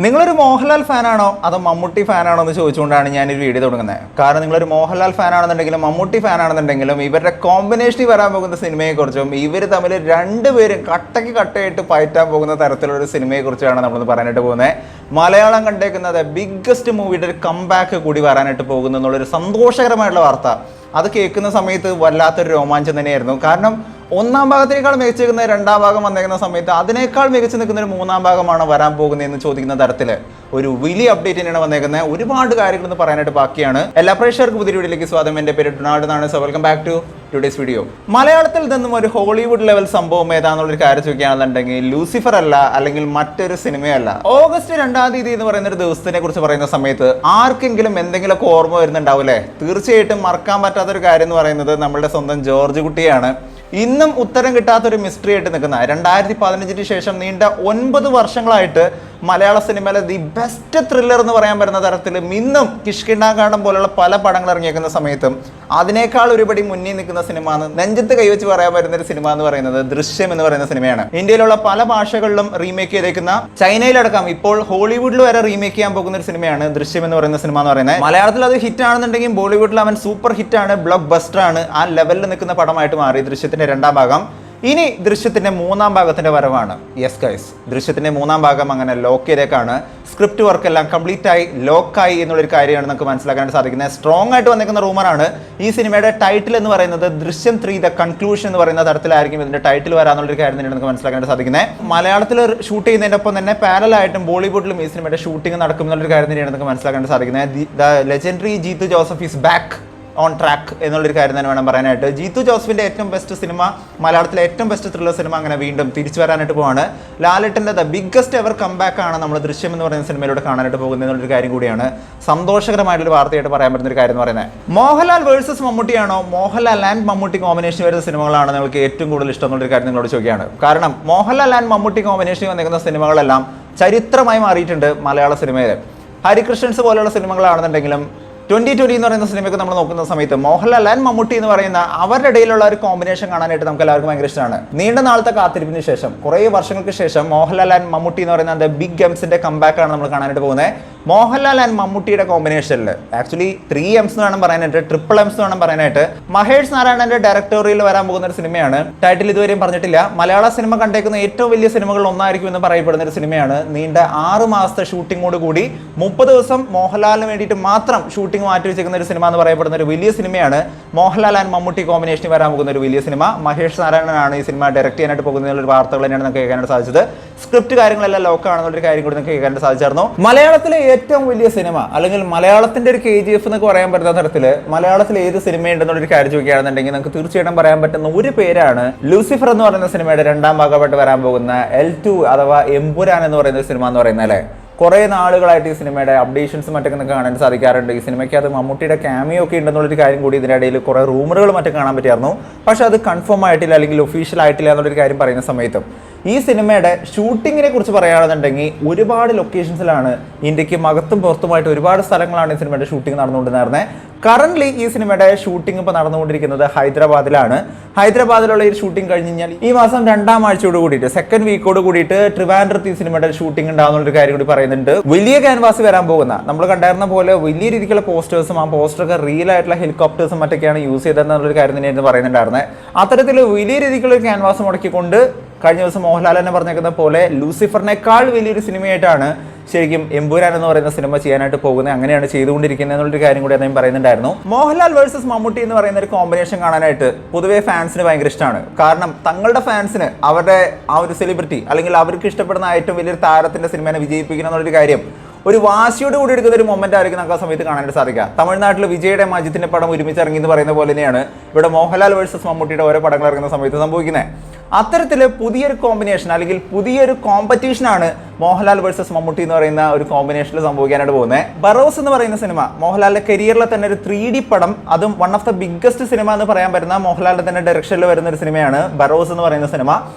നിങ്ങളൊരു മോഹൻലാൽ ഫാനാണോ അതോ മമ്മൂട്ടി ഫാനാണോ എന്ന് ചോദിച്ചുകൊണ്ടാണ് ഞാൻ ഈ വീഡിയോ തുടങ്ങുന്നത്. കാരണം നിങ്ങളൊരു മോഹൻലാൽ ഫാനാണെന്നുണ്ടെങ്കിലും മമ്മൂട്ടി ഫാനാണെന്നുണ്ടെങ്കിലും ഇവരുടെ കോമ്പിനേഷനിൽ വരാൻ പോകുന്ന സിനിമയെക്കുറിച്ചും ഇവർ തമ്മിൽ രണ്ടുപേരും കട്ടയായിട്ട് പയറ്റാൻ പോകുന്ന തരത്തിലുള്ള സിനിമയെക്കുറിച്ചാണ് നമ്മൾ പറയാനായിട്ട് പോകുന്നത്. മലയാളം കണ്ടേക്കുന്നത് ബിഗ്ഗസ്റ്റ് മൂവിയുടെ ഒരു കംബാക്ക് കൂടി വരാനായിട്ട് പോകുന്നു എന്നുള്ളൊരു സന്തോഷകരമായിട്ടുള്ള വാർത്ത. അത് കേൾക്കുന്ന സമയത്ത് വല്ലാത്തൊരു രോമാഞ്ചം തന്നെയായിരുന്നു. കാരണം ഒന്നാം ഭാഗത്തേക്കാൾ മികച്ചു നിൽക്കുന്ന രണ്ടാം ഭാഗം വന്നേക്കുന്ന സമയത്ത് അതിനേക്കാൾ മികച്ചു നിൽക്കുന്ന ഒരു മൂന്നാം ഭാഗമാണ് വരാൻ പോകുന്നതെന്ന് ചോദിക്കുന്ന തരത്തിൽ ഒരു വലിയ അപ്ഡേറ്റ് തന്നെയാണ് വന്നേക്കുന്നത്. ഒരുപാട് കാര്യങ്ങളൊന്നും പറയാനായിട്ട് ബാക്കിയാണ്. എല്ലാ പ്രേക്ഷകർക്കും പുതിയ വീഡിയോയിലേക്ക് സ്വാഗതം. എൻ്റെ പേര് ഡൊണാൾഡ് എന്നാണ്. So welcome back to today's video. മലയാളത്തിൽ നിന്നും ഒരു ഹോളിവുഡ് ലെവൽ സംഭവം ഏതാണെന്നുള്ളൊരു കാര്യം ചോദിക്കുകയാണെന്നുണ്ടെങ്കിൽ ലൂസിഫർ അല്ല, അല്ലെങ്കിൽ മറ്റൊരു സിനിമയല്ല. ഓഗസ്റ്റ് 2-ാം തീയതി എന്ന് പറയുന്ന ഒരു ദിവസത്തിനെ കുറിച്ച് പറയുന്ന സമയത്ത് ആർക്കെങ്കിലും എന്തെങ്കിലുമൊക്കെ ഓർമ്മ വരുന്നുണ്ടാവില്ലേ? തീർച്ചയായിട്ടും മറക്കാൻ പറ്റാത്തൊരു കാര്യം എന്ന് പറയുന്നത് നമ്മളുടെ സ്വന്തം ജോർജ് കുട്ടിയാണ്. ഇന്നും ഉത്തരം കിട്ടാത്തൊരു മിസ്റ്ററി ആയിട്ട് നിൽക്കുന്ന 2015 ശേഷം നീണ്ട 9 വർഷങ്ങളായിട്ട് മലയാള സിനിമയിലെ ദി ബെസ്റ്റ് ത്രില്ലർ എന്ന് പറയാൻ പറ്റുന്ന തരത്തിൽ ഇന്നും കിഷ്കിണ്ടാകാണ്ടം പോലുള്ള പല പടങ്ങൾ ഇറങ്ങിയേക്കുന്ന സമയത്തും അതിനേക്കാൾ ഒരുപടി മുന്നിൽ നിൽക്കുന്ന സിനിമ എന്ന് നെഞ്ചത്ത് കൈവച്ച് പറയാൻ പറ്റുന്ന ഒരു സിനിമ എന്ന് പറയുന്നത് ദൃശ്യം എന്ന് പറയുന്ന സിനിമയാണ്. ഇന്ത്യയിലുള്ള പല ഭാഷകളിലും റീമേക്ക് ചെയ്തേക്കുന്ന, ചൈനയിലടക്കം ഇപ്പോൾ ഹോളിവുഡിൽ വരെ റീമേക്ക് ചെയ്യാൻ പോകുന്ന ഒരു സിനിമയാണ് ദൃശ്യം എന്ന് പറയുന്ന സിനിമ എന്ന് പറയുന്നത്. മലയാളത്തിൽ അത് ഹിറ്റ് ആണെന്നുണ്ടെങ്കിൽ ബോളിവുഡിൽ അവൻ സൂപ്പർ ഹിറ്റ് ആണ്, ബ്ലോക്ക് ബസ്റ്റർ ആണ്. ആ ലെവലിൽ നിൽക്കുന്ന പടമായിട്ട് മാറി ദൃശ്യത്തിന്റെ 2-ാം ഭാഗം. ഇനി ദൃശ്യത്തിന്റെ 3-ാം ഭാഗത്തിന്റെ വരവാണ്. യെസ് ഗൈസ്, ദൃശ്യത്തിന്റെ 3-ാം ഭാഗം അങ്ങനെ ലോക്ക് ചെയ്തേക്കാണ്. സ്ക്രിപ്റ്റ് വർക്ക് എല്ലാം കംപ്ലീറ്റ് ആയി ലോക്കായി എന്നുള്ളൊരു കാര്യമാണ് നമുക്ക് മനസ്സിലാക്കാൻ സാധിക്കുന്നത്. സ്ട്രോങ് ആയിട്ട് വന്നിരിക്കുന്ന റൂമറാണ് ഈ സിനിമയുടെ ടൈറ്റിൽ എന്ന് പറയുന്നത് ദൃശ്യം 3 ദ കൺക്ലൂഷൻ എന്ന് പറയുന്ന തരത്തിലായിരിക്കും ഇതിന്റെ ടൈറ്റിൽ വരാന്നുള്ളൊരു കാര്യം തന്നെയാണ് നമുക്ക് മനസ്സിലാക്കാൻ സാധിക്കുന്നത്. മലയാളത്തിൽ ഷൂട്ട് ചെയ്യുന്നതിന്റെ ഒപ്പം തന്നെ പാരലായിട്ടും ബോളിവുഡിലും ഈ സിനിമയുടെ ഷൂട്ടിംഗ് നടക്കും എന്നുള്ളൊരു കാര്യം തന്നെയാണ് നമുക്ക് മനസ്സിലാക്കാൻ സാധിക്കുന്നത്. The legendary Jeethu Joseph is back on track എന്നുള്ളൊരു കാര്യം തന്നെ വേണം പറയാനായിട്ട്. ജീത്തു ജോസഫിന്റെ ഏറ്റവും ബെസ്റ്റ് സിനിമ, മലയാളത്തിലെ ഏറ്റവും ബെസ്റ്റ് ത്രില്ലർ സിനിമ അങ്ങനെ വീണ്ടും തിരിച്ചു വരാനായിട്ട് പോവാണ്. ലാലേട്ടന്റെ ദ ബിഗ്ഗസ്റ്റ് എവർ കംബാക്ക് ആണ് നമ്മൾ ദൃശ്യം എന്ന് പറയുന്ന സിനിമയിലൂടെ കാണാനായിട്ട് പോകുന്നത് എന്നുള്ളൊരു കാര്യം കൂടിയാണ് സന്തോഷകരമായിട്ടൊരു വാർത്തയായിട്ട് പറയാൻ പറ്റുന്ന ഒരു കാര്യം എന്ന് പറയുന്നത്. മോഹൻലാൽ വേഴ്സസ് മമ്മൂട്ടിയാണോ, മോഹൻലാൽ ആൻഡ് മമ്മൂട്ടി കോമ്പിനേഷൻ വരുന്ന സിനിമകളാണ് നിങ്ങൾക്ക് ഏറ്റവും കൂടുതൽ ഇഷ്ടം എന്നുള്ളൊരു കാര്യം നിങ്ങളോട് ചോദിക്കുകയാണ്. കാരണം മോഹൻലാൽ ആൻഡ് മമ്മൂട്ടി കോമ്പിനേഷൻ വന്നിരിക്കുന്ന സിനിമകളെല്ലാം ചരിത്രമായി മാറിയിട്ടുണ്ട് മലയാള സിനിമയിൽ. ഹരികൃഷ്ണൻസ് പോലെയുള്ള സിനിമകളാണെന്നുണ്ടെങ്കിലും 2020 എന്ന് പറയുന്ന സിനിമയൊക്കെ നമ്മൾ നോക്കുന്ന സമയത്ത് മോഹൻലാൽ ആൻഡ് മമ്മൂട്ടി എന്ന് പറയുന്ന അവരുടെ ഇടയിലുള്ള ഒരു കോമ്പിനേഷൻ കാണാനായിട്ട് നമുക്ക് എല്ലാവർക്കും ഭയങ്കര ഇഷ്ടമാണ്. നീണ്ട നാളത്തെ കാത്തിരിപ്പിന് ശേഷം, കുറേ വർഷങ്ങൾക്ക് ശേഷം മോഹൻലാൽ ആൻഡ് മമ്മൂട്ടി എന്ന് പറയുന്ന ബിഗ് ഗെയിംസിന്റെ കംബാക്ക് ആണ് നമ്മൾ കാണാനായിട്ട് പോകുന്നത്. മോഹൻലാൽ ആൻഡ് മമ്മൂട്ടിയുടെ കോമ്പിനേഷനിൽ ആക്ച്വലി 3 M's എന്ന് വേണം പറയാനായിട്ട്, ട്രിപ്പിൾ M's എന്ന് വേണം പറയാനായിട്ട്. മഹേഷ് നാരായണന്റെ ഡയറക്ടോറിയൽ വരാൻ പോകുന്ന ഒരു സിനിമയാണ്. ടൈറ്റിൽ ഇതുവരെയും പറഞ്ഞിട്ടില്ല. മലയാള സിനിമ കണ്ടേക്കുന്ന ഏറ്റവും വലിയ സിനിമകളിൽ ഒന്നായിരിക്കും എന്ന് പറയപ്പെടുന്ന ഒരു സിനിമയാണ്. നീണ്ട 6 മാസത്തെ ഷൂട്ടിങ്ങോട് കൂടി 30 ദിവസം മോഹൻലാലിന് വേണ്ടിയിട്ട് മാത്രം ഷൂട്ടിംഗ് മാറ്റി വെച്ചിരിക്കുന്ന ഒരു സിനിമ എന്ന് പറയപ്പെടുന്ന ഒരു വലിയ സിനിമയാണ്. മോഹൻലാൽ ആൻഡ് മമ്മൂട്ടി കോമ്പിനേഷനിൽ വരാൻ പോകുന്ന ഒരു വലിയ സിനിമ. മഹേഷ് നാരായണനാണ് ഈ സിനിമ ഡയറക്ട് ചെയ്യാനായിട്ട് പോകുന്ന വാർത്തകൾ തന്നെയാണ് നമുക്ക് കേൾക്കാനായിട്ട് സാധിച്ചത്. സ്ക്രിപ്റ്റ് കാര്യങ്ങളെല്ലാം ലോക്കാണെന്നുള്ളൊരു കാര്യം കൂടി നമുക്ക് കേൾക്കാനായിട്ട് സാധിച്ചായിരുന്നു. മലയാളത്തിലെ ഏറ്റവും വലിയ സിനിമ, അല്ലെങ്കിൽ മലയാളത്തിന്റെ ഒരു KGF എന്നൊക്കെ പറയാൻ പറ്റുന്ന തരത്തിൽ മലയാളത്തിൽ ഏത് സിനിമയുണ്ടെന്നുള്ളൊരു കാര്യം ചോദിക്കുകയാണെന്നുണ്ടെങ്കിൽ നമുക്ക് തീർച്ചയായിട്ടും പറയാൻ പറ്റുന്ന ഒരു പേരാണ് ലൂസിഫർ എന്ന് പറയുന്ന സിനിമയുടെ 2-ാം ഭാഗമായിട്ട് വരാൻ പോകുന്ന L2 അഥവാ എമ്പുരാൻ എന്ന് പറയുന്ന സിനിമ എന്ന് പറയുന്നത്. അല്ലേ, കുറേ നാളുകളായിട്ട് ഈ സിനിമയുടെ അപ്ഡേഷൻസ് മറ്റൊക്കെ നമുക്ക് കാണാൻ സാധിക്കാറുണ്ട്. ഈ സിനിമയ്ക്ക് അത് മമ്മൂട്ടിയുടെ ക്യാമിയോ ഒക്കെ ഉണ്ടെന്നുള്ളൊരു കാര്യം കൂടി ഇതിൻ്റെ ഇടയിൽ കുറേ റൂമറുകൾ മറ്റൊക്കെ കാണാൻ പറ്റിയായിരുന്നു. പക്ഷെ അത് കൺഫേം ആയിട്ടില്ല, അല്ലെങ്കിൽ ഒഫീഷ്യൽ ആയിട്ടില്ല എന്നുള്ളൊരു കാര്യം പറയുന്ന സമയത്തും ഈ സിനിമയുടെ ഷൂട്ടിങ്ങിനെ കുറിച്ച് പറയുകയാണെന്നുണ്ടെങ്കിൽ ഒരുപാട് ലൊക്കേഷൻസിലാണ്, ഇന്ത്യക്ക് അകത്തും പുറത്തുമായിട്ട് ഒരുപാട് സ്ഥലങ്ങളാണ് ഈ സിനിമയുടെ ഷൂട്ടിംഗ് നടന്നുകൊണ്ടിരുന്നത്. കറന്റ് ഈ സിനിമയുടെ ഷൂട്ടിംഗ് ഇപ്പോൾ നടന്നുകൊണ്ടിരിക്കുന്നത് ഹൈദരാബാദിലാണ്. ഹൈദരാബാദിലുള്ള ഈ ഷൂട്ടിംഗ് കഴിഞ്ഞ് കഴിഞ്ഞാൽ ഈ മാസം 2-ാം ആഴ്ചയോട് കൂടിയിട്ട്, സെക്കൻഡ് വീക്കോട് കൂടിയിട്ട് ട്രിവാൻഡ്രത്ത് ഈ സിനിമയുടെ ഷൂട്ടിംഗ് ഉണ്ടാകുന്ന കാര്യം കൂടി പറയുന്നുണ്ട്. വലിയ ക്യാൻവാസ് വരാൻ പോകുന്ന, നമ്മൾ കണ്ടായിരുന്ന പോലെ വലിയ രീതിക്കുള്ള പോസ്റ്റേഴ്സും ആ പോസ്റ്ററൊക്കെ റിയൽ ആയിട്ടുള്ള ഹെലികോപ്റ്റേഴ്സും മറ്റൊക്കെയാണ് യൂസ് ചെയ്തതെന്നുള്ളൊരു കാര്യം തന്നെയായിരുന്നു പറയുന്നുണ്ടായിരുന്നത്. അത്തരത്തിൽ വലിയ രീതിക്കുള്ള ഒരു ക്യാൻവാസ് മുടക്കിക്കൊണ്ട് കഴിഞ്ഞ ദിവസം മോഹൻലാൽ തന്നെ പറഞ്ഞേക്കുന്ന പോലെ ലൂസിഫറിനേക്കാൾ വലിയൊരു സിനിമയായിട്ടാണ് ശരിക്കും എമ്പുരാൻ എന്ന് പറയുന്ന സിനിമ ചെയ്യാനായിട്ട് പോകുന്നത്. അങ്ങനെയാണ് ചെയ്തുകൊണ്ടിരിക്കുന്നത് എന്നുള്ളൊരു കാര്യം കൂടി അദ്ദേഹം പറയുന്നുണ്ടായിരുന്നു. മോഹൻലാൽ വേഴ്സസ് മമ്മൂട്ടി എന്ന് പറയുന്ന ഒരു കോമ്പിനേഷൻ കാണാനായിട്ട് പൊതുവേ ഫാൻസിന് ഭയങ്കര ഇഷ്ടമാണ്. കാരണം തങ്ങളുടെ ഫാൻസിന് അവരുടെ ആ ഒരു സെലിബ്രിറ്റി, അല്ലെങ്കിൽ അവർക്ക് ഇഷ്ടപ്പെടുന്ന ഏറ്റവും വലിയൊരു താരത്തിന്റെ സിനിമയെ വിജയിപ്പിക്കണം എന്നുള്ളൊരു കാര്യം ഒരു വാശിയോട് കൂടി എടുക്കുന്ന ഒരു മൊമെന്റ് ആയിരിക്കും നമുക്ക് ആ സമയത്ത് കാണാനായിട്ട് സാധിക്കുക. തമിഴ്നാട്ടിൽ വിജയുടെ അജിത്തിന്റെ പടം ഒരുമിച്ച് ഇറങ്ങി എന്ന് പറയുന്ന പോലെ തന്നെയാണ് ഇവിടെ മോഹൻലാൽ വേഴ്സസ് മമ്മൂട്ടിയുടെ ഓരോ പടങ്ങൾ ഇറങ്ങുന്ന സമയത്ത് സംഭവിക്കുന്നത്. അത്തരത്തിൽ പുതിയൊരു കോമ്പിനേഷൻ, അല്ലെങ്കിൽ പുതിയൊരു കോമ്പറ്റീഷനാണ് മോഹൻലാൽ വേഴ്സസ് മമ്മൂട്ടി എന്ന് പറയുന്ന ഒരു കോമ്പിനേഷനിൽ സംഭവിക്കാനായിട്ട് പോകുന്നത്. ബറോസ് എന്ന് പറയുന്ന സിനിമ മോഹൻലാലിന്റെ കരിയറിലെ തന്നെ ഒരു 3D പടം, അതും one of the biggest cinema എന്ന് പറയാൻ പറ്റുന്ന മോഹൻലാലിന്റെ തന്നെ ഡയറക്ഷനിൽ വരുന്ന ഒരു സിനിമയാണ് ബറോസ് എന്ന് പറയുന്ന സിനിമ.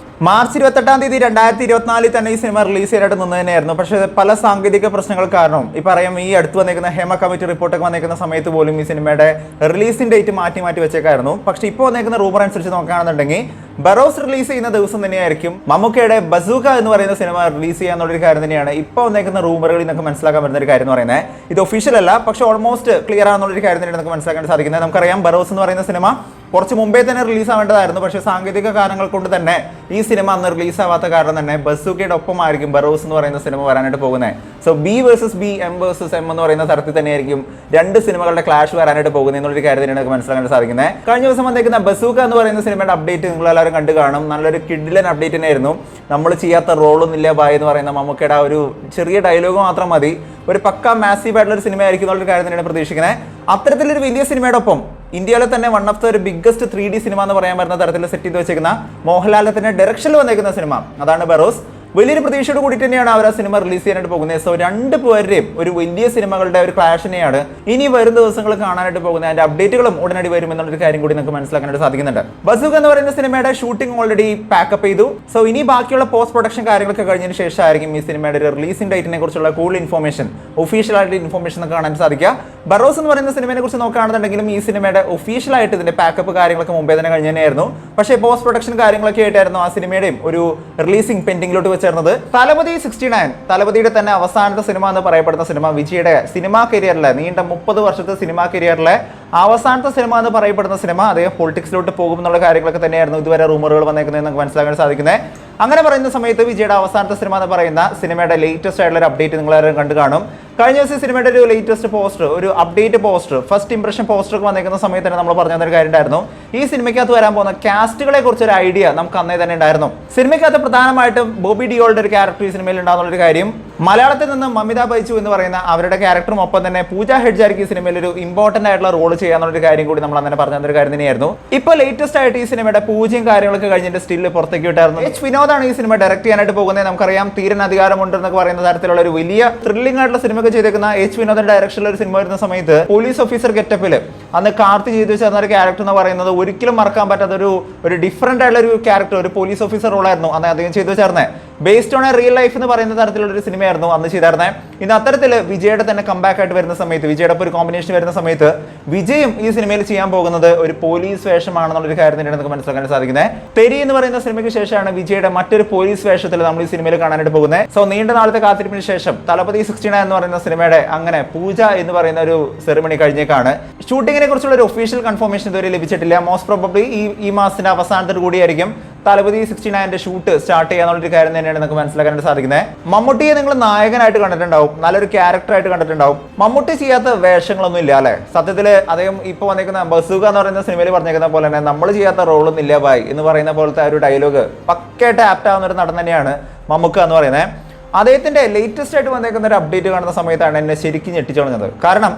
മാർച്ച് 28 2024 തന്നെ ഈ സിനിമ റിലീസ് ചെയ്യാനായിട്ട് നിന്ന് തന്നെയായിരുന്നു. പക്ഷേ പല സാങ്കേതിക പ്രശ്നങ്ങൾ കാരണം ഈ അടുത്ത് വന്നേക്കുന്ന ഹേമ കമ്മിറ്റി റിപ്പോർട്ടൊക്കെ വന്നേക്കുന്ന സമയത്ത് പോലും ഈ സിനിമയുടെ റിലീസിംഗ് ഡേറ്റ് മാറ്റി വെച്ചേക്കായിരുന്നു. പക്ഷേ ഇപ്പോൾ വന്നേക്കുന്ന റൂമർ അനുസരിച്ച് നോക്കുകയാണെന്നുണ്ടെങ്കിൽ ബറോസ് റിലീസ് ചെയ്യുന്ന ദിവസം തന്നെയായിരിക്കും മമ്മൂക്കയുടെ ബസൂക്ക എന്ന് പറയുന്ന സിനിമ റിലീസ് ചെയ്യാന്നുള്ളൊരു കാര്യം തന്നെയാണ് ഇപ്പോൾ വന്നേക്കുന്ന റൂമറുകളിൽ നിന്നൊക്കെ മനസ്സിലാക്കാൻ പറ്റുന്ന ഒരു കാര്യം എന്ന് പറയുന്നത്. ഇത് ഒഫീഷ്യൽ അല്ല, പക്ഷേ ഓൾമോസ്റ്റ് ക്ലിയർ ആണെന്നുള്ളൊരു കാര്യം തന്നെയാണ് നമുക്ക് മനസ്സിലാക്കാൻ സാധിക്കുന്നത്. നമുക്കറിയാം ബറോസ് എന്ന് പറയുന്ന സിനിമ കുറച്ച് മുമ്പേ തന്നെ റിലീസ് ആവേണ്ടതായിരുന്നു. പക്ഷേ സാങ്കേതിക കാരണങ്ങൾ കൊണ്ട് തന്നെ ഈ സിനിമ അന്ന് റിലീസ് ആവാത്ത കാരണം തന്നെ ബസൂക്കയുടെ ഒപ്പമായിരിക്കും ബറോസ് എന്ന് പറയുന്ന സിനിമ വരാനായിട്ട് പോകുന്നത്. So B versus B, M versus M എന്ന് പറയുന്ന തരത്തിൽ തന്നെയായിരിക്കും രണ്ട് സിനിമകളുടെ ക്ലാഷ് വരാനായിട്ട് പോകുന്നത് എന്നുള്ളൊരു കാര്യം തന്നെയാണ് നമുക്ക് മനസ്സിലാക്കാൻ സാധിക്കുന്നത്. കഴിഞ്ഞ ദിവസം വന്നേക്കുന്ന ബസൂക്ക എന്ന് പറയുന്ന സിനിമയുടെ അപ്ഡേറ്റ് നിങ്ങളെല്ലാവരും കണ്ടു കാണും. നല്ലൊരു കിഡിലൻ അപ്ഡേറ്റ് തന്നെയായിരുന്നു. നമ്മൾ ചെയ്യാത്ത റോളൊന്നുമില്ല ബായ് എന്ന് പറയുന്ന മമ്മൂക്കയുടെ ആ ഒരു ചെറിയ ഡയലോഗ് മാത്രം മതി ഒരു പക്ക മാസീവ് ആയിട്ടുള്ള ഒരു സിനിമ ആയിരിക്കും എന്നുള്ളൊരു കാര്യം തന്നെയാണ് പ്രതീക്ഷിക്കുന്നത്. അത്തരത്തിലൊരു വലിയ സിനിമയുടെ ഒപ്പം ഇന്ത്യയിലെ തന്നെ വൺ ഓഫ് ദ ഒരു ബിഗ്ഗസ്റ്റ് 3D സിനിമ എന്ന് പറയാൻ പറ്റുന്ന തരത്തിൽ സെറ്റ് ചെയ്ത് വെച്ചിരിക്കുന്ന മോഹൻലാലിന്റെ തന്നെ ഡയറക്ഷനിൽ വന്നേക്കുന്ന സിനിമ അതാണ് ബറോസ്. വലിയൊരു പ്രതീക്ഷയോട് കൂടി തന്നെയാണ് അവർ ആ സിനിമ റിലീസ് ചെയ്യാനായിട്ട് പോകുന്നത്. സോ രണ്ട് പേരുടെയും ഒരു വലിയ സിനിമകളുടെ ഒരു ക്ലാഷിനെയാണ് ഇനി വരും ദിവസങ്ങൾ കാണാനായിട്ട് പോകുന്നത്. അതിന്റെ അപ്ഡേറ്റുകളും ഉടനടി വരും എന്നുള്ളൊരു കാര്യം കൂടി നമുക്ക് മനസ്സിലാക്കാനായിട്ട് സാധിക്കുന്നുണ്ട്. ബസൂക്ക എന്ന് പറയുന്ന സിനിമയുടെ ഷൂട്ടിംഗ് ഓൾറെഡി പാക്കപ്പ് ചെയ്തു. സോ ഇനി ബാക്കിയുള്ള പോസ്റ്റ് പ്രൊഡക്ഷൻ കാര്യങ്ങളൊക്കെ കഴിഞ്ഞതിന് ശേഷമായിരിക്കും ഈ സിനിമയുടെ ഒരു റിലീസിംഗ് ഡേറ്റിനെ കുറിച്ചുള്ള കൂടുതൽ ഇൻഫോർമേഷൻ, ഒഫീഷ്യൽ ആയിട്ട് ഇൻഫോർമേഷൻ കാണാൻ സാധിക്കുക. ബറോസ് എന്ന് പറയുന്ന സിനിമയെ കുറിച്ച് നോക്കുകയാണെന്നുണ്ടെങ്കിലും ഈ സിനിമയുടെ ഒഫീഷ്യൽ ആയിട്ട് ഇതിന്റെ പാക്കപ്പ് കാര്യങ്ങളൊക്കെ മുമ്പേ തന്നെ കഴിഞ്ഞു തന്നെയായിരുന്നു. പക്ഷേ പോസ്റ്റ് പ്രൊഡക്ഷൻ കാര്യങ്ങളൊക്കെ ആയിട്ടായിരുന്നു ആ സിനിമയുടെയും ഒരു റിലീസിംഗ് പെൻഡിങ്ങിലോട്ട് ചേർന്നത്. തലപതി 69 തലപതിയുടെ തന്നെ അവസാനത്തെ സിനിമ എന്ന് പറയപ്പെടുന്ന സിനിമ വിജയുടെ സിനിമാ കരിയറിലെ നീണ്ട 30 വർഷത്തെ സിനിമാ കരിയറിലെ അവസാനത്തെ സിനിമ എന്ന് പറയപ്പെടുന്ന സിനിമ അദ്ദേഹം പൊളിറ്റിക്സിലോട്ട് പോകും എന്നുള്ള കാര്യങ്ങളൊക്കെ തന്നെയായിരുന്നു ഇതുവരെ റൂമറുകൾ വന്നേക്കുന്നത് നമുക്ക് മനസ്സിലാക്കാൻ സാധിക്കുന്നത്. അങ്ങനെ പറയുന്ന സമയത്ത് വിജയുടെ അവസാനത്തെ സിനിമ എന്ന് പറയുന്ന സിനിമയുടെ ലേറ്റസ്റ്റ് ആയിട്ടുള്ള ഒരു അപ്ഡേറ്റ് നിങ്ങളെല്ലാവരും കണ്ടു കാണും. കഴിഞ്ഞ ദിവസം സിനിമയുടെ ഒരു ലേറ്റസ്റ്റ് പോസ്റ്റർ, ഒരു update poster, first impression poster ഒക്കെ വന്നേക്കുന്ന സമയത്ത് തന്നെ നമ്മൾ പറഞ്ഞു തന്നൊരു കാര്യം ഉണ്ടായിരുന്നു. ഈ സിനിമയ്ക്കകത്ത് വരാൻ പോകുന്ന കാസ്റ്റുകളെ കുറിച്ച് ഒരു ഐഡിയ നമുക്ക് അന്നേ തന്നെ ഉണ്ടായിരുന്നു. സിനിമയ്ക്കകത്ത് പ്രധാനമായിട്ടും ബോബി ഡിയോളുടെ ഒരു ക്യാരക്ടർ ഈ സിനിമയിൽ ഉണ്ടാകുന്ന കാര്യം, മലയാളത്തിൽ നിന്ന് മമിത ബൈജു എന്ന് പറയുന്ന അവരുടെ ക്യാരക്ടറും ഒപ്പം തന്നെ പൂജ ഹെഡ്ജാർക്ക് ഈ സിനിമയിൽ ഒരു ഇമ്പോർട്ടന്റ് ആയിട്ടുള്ള റോൾ ചെയ്യാന്നുള്ളൊരു കാര്യം കൂടി നമ്മൾ അങ്ങനെ പറഞ്ഞു തന്നൊരു കാര്യം തന്നെയായിരുന്നു. ഇപ്പോൾ ലേറ്റസ്റ്റ് ആയിട്ട് ഈ സിനിമയുടെ പൂജയും കാര്യങ്ങളൊക്കെ കഴിഞ്ഞിട്ട് സ്റ്റില്ല് പുറത്തേക്ക് വിട്ടായിരുന്നു. എച്ച് വിനോദാണ് ഈ സിനിമ ഡയറക്ട് ചെയ്യാനായിട്ട് പോകുന്നത്. നമുക്കറിയാം തീരൻ അധികാരമുണ്ട് എന്നൊക്കെ പറയുന്ന തരത്തിലുള്ള ഒരു വലിയ ത്രില്ലിംഗ് ആയിട്ടുള്ള സിനിമയൊക്കെ ചെയ്തേക്കുന്ന എച്ച് വിനോദിന്റെ ഡയറക്ഷനിൽ ഒരു സിനിമ വരുന്ന സമയത്ത് പോലീസ് ഓഫീസർ ഗെറ്റപ്പില് അന്ന് കാർത്തി ചെയ്തു ചേർന്ന ഒരു ക്യാരക്ടർ എന്ന് പറയുന്നത് ഒരിക്കലും മറക്കാൻ പറ്റാത്ത ഒരു ഡിഫറന്റ് ആയിട്ടുള്ള ഒരു ക്യാരക്ടർ, ഒരു പോലീസ് ഓഫീസർ റോളായിരുന്നു അന്ന് അദ്ദേഹം ചെയ്തു ചേർന്നത്. Based on A real life എന്ന് പറയുന്ന തരത്തിലുള്ള ഒരു സിനിമയായിരുന്നു അന്ന് ചെയ്തായിരുന്നത്. ഇന്ന് അത്തരത്തിൽ വിജയുടെ തന്നെ കംബാക്ക് ആയിട്ട് വരുന്ന സമയത്ത്, വിജയുടെ ഒരു കോമ്പിനേഷൻ വരുന്ന സമയത്ത് വിജയും ഈ സിനിമയിൽ ചെയ്യാൻ പോകുന്നത് ഒരു പോലീസ് വേഷമാണെന്നുള്ളൊരു കാര്യം തന്നെയാണ് നമുക്ക് മനസ്സിലാക്കാൻ സാധിക്കുന്നത്. തെരി എന്ന് പറയുന്ന സിനിമയ്ക്ക് ശേഷമാണ് വിജയുടെ മറ്റൊരു പോലീസ് വേഷത്തിൽ നമ്മൾ ഈ സിനിമയിൽ കാണാനായിട്ട് പോകുന്നത്. സോ നീണ്ട നാളത്തെ കാത്തിരിപ്പിന് ശേഷം തലപതി 69 എന്ന് പറയുന്ന സിനിമയുടെ അങ്ങനെ പൂജ എന്ന് പറയുന്ന ഒരു സെറിമണി കഴിഞ്ഞേക്കാണ്. ഷൂട്ടിങ്ങിനെ കുറിച്ചുള്ള ഒരു ഒഫീഷ്യൽ കൺഫർമേഷൻ ഇതുവരെ ലഭിച്ചിട്ടില്ല. മോസ്റ്റ് പ്രോബബ്ലി ഈ മാസത്തിന്റെ അവസാനത്തോടു കൂടിയായിരിക്കും തലപതി 69 ഷൂട്ട് സ്റ്റാർട്ട് ചെയ്യാന്നുള്ളൊരു കാര്യം തന്നെയാണ് നമുക്ക് മനസ്സിലാക്കാനായിട്ട് സാധിക്കുന്നത്. മമ്മൂട്ടിയെ നിങ്ങൾ നായകനായിട്ട് കണ്ടിട്ടുണ്ടാവും, നല്ലൊരു ക്യാരക്ടറായിട്ട് കണ്ടിട്ടുണ്ടാവും. മമ്മൂട്ടി ചെയ്യാത്ത വേഷങ്ങളൊന്നും ഇല്ല അല്ലെ. സത്യത്തിൽ അദ്ദേഹം ഇപ്പൊ വന്നിരിക്കുന്ന ബസൂക്ക എന്ന് പറയുന്ന സിനിമയിൽ പറഞ്ഞേക്കുന്ന പോലെ തന്നെ നമ്മൾ ചെയ്യാത്ത റോളൊന്നും ഇല്ല ബായ് എന്ന് പറയുന്ന പോലത്തെ ഒരു ഡയലോഗ് പക്കയായിട്ട് ആപ്റ്റ് ആവുന്ന ഒരു നടൻ തന്നെയാണ് മമ്മൂക്ക എന്ന് പറയുന്നത്. അദ്ദേഹത്തിന്റെ ലേറ്റസ്റ്റ് ആയിട്ട് വന്നേക്കുന്ന ഒരു അപ്ഡേറ്റ് കാണുന്ന സമയത്താണ് എന്നെ ശരിക്കും ഞെട്ടിച്ചോളുന്നത്. കാരണം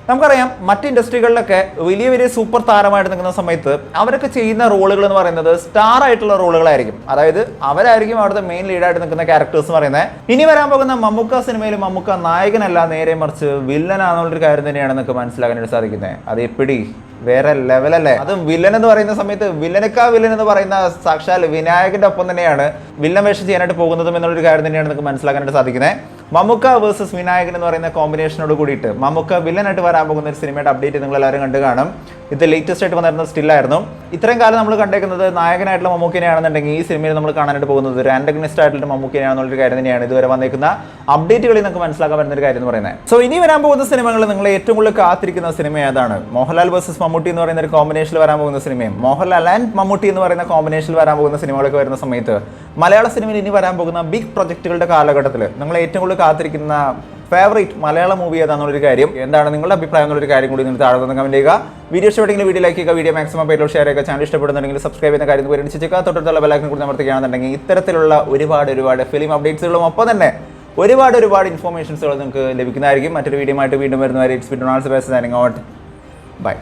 നമുക്കറിയാം മറ്റ് ഇൻഡസ്ട്രികളിലൊക്കെ വലിയ സൂപ്പർ താരമായിട്ട് നിൽക്കുന്ന സമയത്ത് അവരൊക്കെ ചെയ്യുന്ന റോളുകൾ എന്ന് പറയുന്നത് സ്റ്റാർ ആയിട്ടുള്ള റോളുകളായിരിക്കും. അതായത് അവരായിരിക്കും അവിടുത്തെ മെയിൻ ലീഡായിട്ട് നിൽക്കുന്ന ക്യാരക്ടേഴ്സ് എന്ന് പറയുന്നത്. ഇനി വരാൻ പോകുന്ന മമ്മൂക്ക സിനിമയിൽ മമ്മൂക്ക നായകനല്ല, നേരെ മറിച്ച് വില്ലനാണെന്നുള്ളൊരു കാര്യം തന്നെയാണ് നമുക്ക് മനസ്സിലാക്കാനായിട്ട് സാധിക്കുന്നത്. അത് എപ്പിടി വേറെ ലെവലല്ലേ. അതും വില്ലൻ എന്ന് പറയുന്ന സമയത്ത് വില്ലൻ എന്ന് പറയുന്ന സാക്ഷാൽ വിനായകന്റെ ഒപ്പം തന്നെയാണ് വില്ലൻ വേഷം ചെയ്യാനായിട്ട് പോകുന്നതും എന്നുള്ളൊരു കാര്യം തന്നെയാണ് നമുക്ക് മനസ്സിലാക്കാനായിട്ട് സാധിക്കുന്നത്. മമ്മൂക്ക വേഴ്സസ് വിനായകൻ എന്ന് പറയുന്ന കോമ്പിനേഷനോട് കൂടിയിട്ട് മമ്മൂക്ക വില്ലനായിട്ട് വരാൻ പോകുന്ന ഒരു സിനിമയുടെ അപ്ഡേറ്റ് നിങ്ങൾ എല്ലാവരും കണ്ടു കാണും. ഇത് ലേറ്റസ്റ്റ് ആയിട്ട് വന്നിരുന്ന സ്റ്റില്ലായിരുന്നു. ഇത്രയും കാലം നമ്മൾ കണ്ടേക്കുന്നത് നായകനായിട്ടുള്ള മമ്മൂക്കിനെയാണെന്നുണ്ടെങ്കിൽ ഈ സിനിമയിൽ നമ്മൾ കാണാനായിട്ട് പോകുന്നത് ഒരു ആന്റഗണിസ്റ്റ് ആയിട്ടുള്ള മമ്മൂക്കിനെയാണെന്നുള്ളൊരു കാര്യം തന്നെയാണ് ഇതുവരെ വന്നിരിക്കുന്ന അപ്ഡേറ്റുകളിൽ നമുക്ക് മനസ്സിലാക്കാൻ പറ്റുന്ന ഒരു കാര്യം എന്ന് പറയുന്നത്. സോ ഇനി വരാൻ പോകുന്ന സിനിമകൾ നിങ്ങൾ ഏറ്റവും കൂടുതൽ കാത്തിരിക്കുന്ന സിനിമ ഏതാണ്? മോഹൻലാൽ വേഴ്സസ് മമ്മൂട്ടി എന്ന് പറയുന്ന ഒരു കോമ്പിനേഷനിൽ വരാൻ പോകുന്ന സിനിമയും മോഹൻലാൽ ആൻഡ് മമ്മൂട്ടി എന്ന് പറയുന്ന കോമ്പിനേഷനിൽ വരാൻ പോകുന്ന സിനിമകളൊക്കെ വരുന്ന സമയത്ത് മലയാള സിനിമയിൽ ഇനി വരാൻ പോകുന്ന ബിഗ് പ്രൊജക്റ്റുകളുടെ കാലഘട്ടത്തിൽ നിങ്ങൾ ഏറ്റവും കൂടുതൽ കാത്തിരിക്കുന്ന ഫേവറേറ്റ് മലയാള മൂവി ഏതാണെന്നുള്ളൊരു കാര്യം, എന്താണ് നിങ്ങളുടെ അഭിപ്രായം എന്നുള്ളൊരു കാര്യം കൂടി നിങ്ങൾ താഴെ നിന്ന് കമന്റ് ചെയ്യുക. വീഡിയോ ഇഷ്ടപ്പെട്ടെങ്കിൽ വീഡിയോ ലൈക്ക് ചെയ്യുക, വീഡിയോ മാക്സിമം പേരിലോട്ട് ഷെയർ ചെയ്യുക. ചാനൽ ഇഷ്ടപ്പെടുന്നുണ്ടെങ്കിൽ സബ്സ്ക്രൈബ് ചെയ്യുന്ന കാര്യം പരിഗണിച്ചേക്കുക. തൊട്ടടുത്തുള്ള ബെല്ലൈക്കൺ കൂടി അമർത്തുകയാണെന്നുണ്ടെങ്കിൽ ഇത്തരത്തിലുള്ള ഒരുപാട് ഫിലിം അപ്ഡേറ്റ്സുകളും ഒപ്പം തന്നെ ഒരുപാട് ഇൻഫോർമേഷൻസുകൾ നിങ്ങൾക്ക് ലഭിക്കുന്നതായിരിക്കും. മറ്റൊരു വീഡിയോ ആയിട്ട് വീണ്ടും വരുന്നവരെ it's been Ronald Sebastian signing out. By.